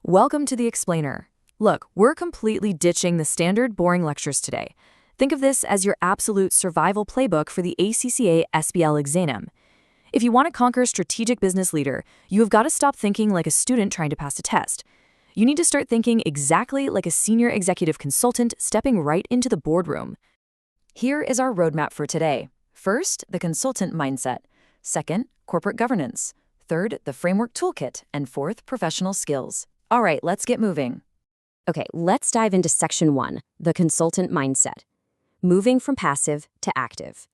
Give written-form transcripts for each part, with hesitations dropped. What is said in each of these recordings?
Welcome to the Explainer. Look, we're completely ditching the standard boring lectures today. Think of this as your absolute survival playbook for the ACCA SBL exam. If you want to conquer strategic business leader, you have got to stop thinking like a student trying to pass a test. You need to start thinking exactly like a senior executive consultant stepping right into the boardroom. Here is our roadmap for today. First, the consultant mindset. Second, corporate governance. Third, the framework toolkit. And fourth, professional skills. All right, let's get moving. Okay, let's dive into Section 1, the consultant mindset. Moving from passive to active.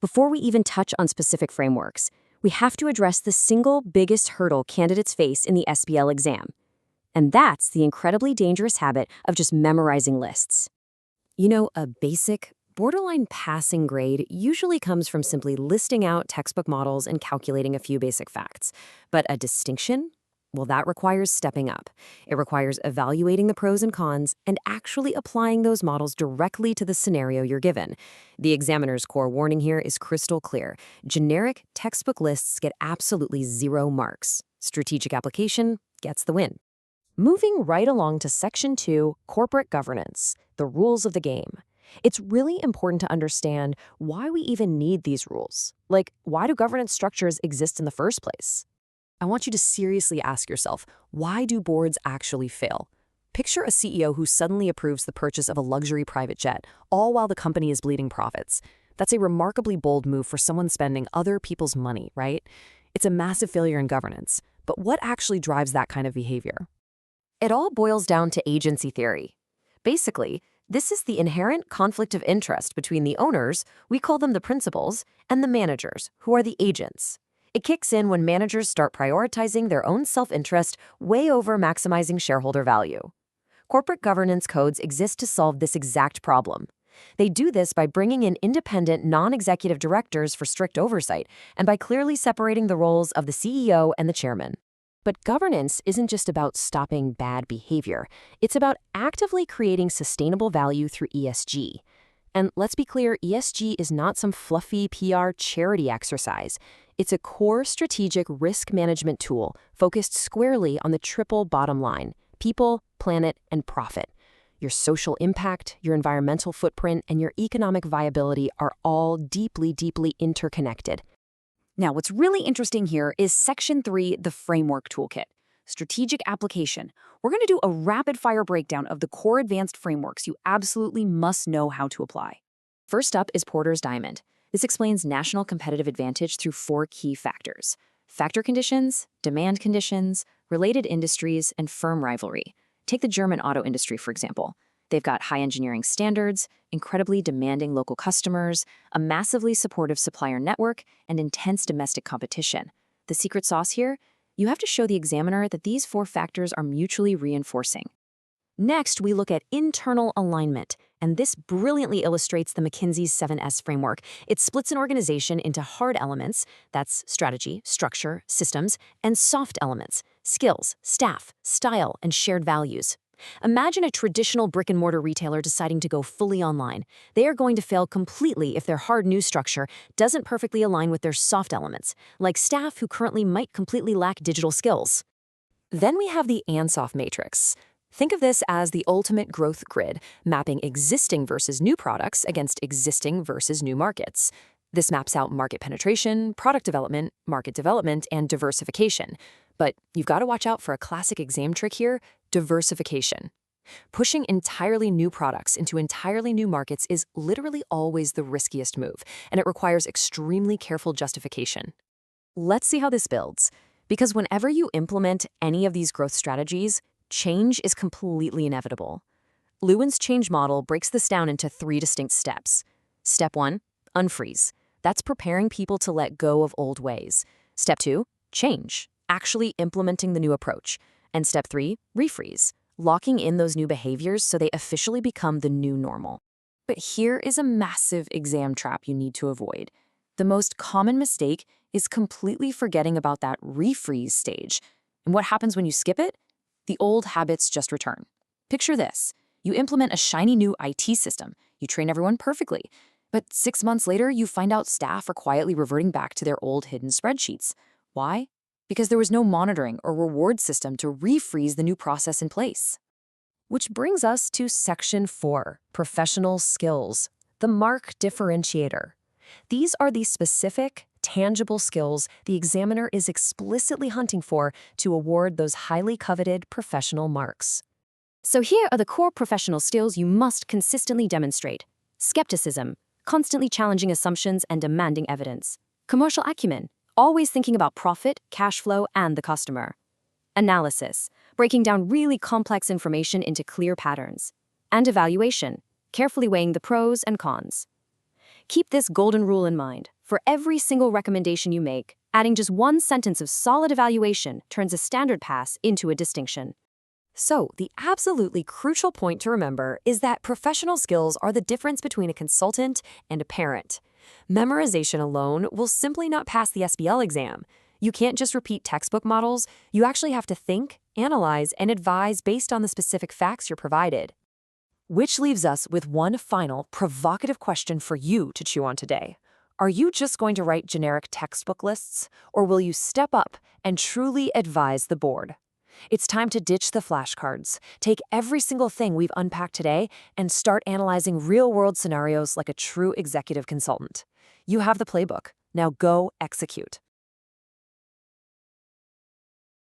Before we even touch on specific frameworks, we have to address the single biggest hurdle candidates face in the SBL exam. And that's the incredibly dangerous habit of just memorizing lists. You know, a basic, borderline passing grade usually comes from simply listing out textbook models and calculating a few basic facts. But a distinction? Well, that requires stepping up. It requires evaluating the pros and cons and actually applying those models directly to the scenario you're given. The examiner's core warning here is crystal clear. Generic textbook lists get absolutely 0 marks. Strategic application gets the win. Moving right along to Section 2, corporate governance, the rules of the game. It's really important to understand why we even need these rules. Like, why do governance structures exist in the first place? I want you to seriously ask yourself, why do boards actually fail? Picture a CEO who suddenly approves the purchase of a luxury private jet, all while the company is bleeding profits. That's a remarkably bold move for someone spending other people's money, right? It's a massive failure in governance. But what actually drives that kind of behavior? It all boils down to agency theory. Basically, this is the inherent conflict of interest between the owners, we call them the principals, and the managers, who are the agents. It kicks in when managers start prioritizing their own self-interest way over maximizing shareholder value. Corporate governance codes exist to solve this exact problem. They do this by bringing in independent, non-executive directors for strict oversight and by clearly separating the roles of the CEO and the chairman. But governance isn't just about stopping bad behavior. It's about actively creating sustainable value through ESG. And let's be clear, ESG is not some fluffy PR charity exercise. It's a core strategic risk management tool focused squarely on the triple bottom line: people, planet, and profit. Your social impact, your environmental footprint, and your economic viability are all deeply, deeply interconnected. Now, what's really interesting here is Section 3, the framework toolkit. Strategic application. We're going to do a rapid-fire breakdown of the core advanced frameworks you absolutely must know how to apply. First up is Porter's Diamond. This explains national competitive advantage through 4 key factors: factor conditions, demand conditions, related industries, and firm rivalry. Take the German auto industry, for example. They've got high engineering standards, incredibly demanding local customers, a massively supportive supplier network, and intense domestic competition. The secret sauce here? You have to show the examiner that these 4 factors are mutually reinforcing. Next, we look at internal alignment, and this brilliantly illustrates the McKinsey's 7S framework. It splits an organization into hard elements, that's strategy, structure, systems, and soft elements, skills, staff, style, and shared values. Imagine a traditional brick-and-mortar retailer deciding to go fully online. They are going to fail completely if their hard news structure doesn't perfectly align with their soft elements, like staff who currently might completely lack digital skills. Then we have the Ansoff matrix. Think of this as the ultimate growth grid, mapping existing versus new products against existing versus new markets. This maps out market penetration, product development, market development, and diversification. But you've got to watch out for a classic exam trick here: diversification. Pushing entirely new products into entirely new markets is literally always the riskiest move, and it requires extremely careful justification. Let's see how this builds. Because whenever you implement any of these growth strategies, change is completely inevitable. Lewin's change model breaks this down into 3 distinct steps. Step 1, unfreeze. That's preparing people to let go of old ways. Step 2, change, actually implementing the new approach. And step 3, refreeze, locking in those new behaviors so they officially become the new normal. But here is a massive exam trap you need to avoid. The most common mistake is completely forgetting about that refreeze stage. And what happens when you skip it? The old habits just return. Picture this. You implement a shiny new IT system. You train everyone perfectly. But 6 months later, you find out staff are quietly reverting back to their old hidden spreadsheets. Why? because there was no monitoring or reward system to refreeze the new process in place. Which brings us to Section 4, Professional Skills, the mark differentiator. These are the specific, tangible skills the examiner is explicitly hunting for to award those highly coveted professional marks. So here are the core professional skills you must consistently demonstrate. Skepticism, constantly challenging assumptions and demanding evidence. Commercial acumen, always thinking about profit, cash flow, and the customer. Analysis, breaking down really complex information into clear patterns. And evaluation, carefully weighing the pros and cons. Keep this golden rule in mind. For every single recommendation you make, adding just one sentence of solid evaluation turns a standard pass into a distinction. So, the absolutely crucial point to remember is that professional skills are the difference between a consultant and a parent. Memorization alone will simply not pass the SBL exam. You can't just repeat textbook models, you actually have to think, analyze, and advise based on the specific facts you're provided. Which leaves us with one final, provocative question for you to chew on today. Are you just going to write generic textbook lists, or will you step up and truly advise the board? It's time to ditch the flashcards, take every single thing we've unpacked today, and start analyzing real-world scenarios like a true executive consultant. You have the playbook. Now go execute.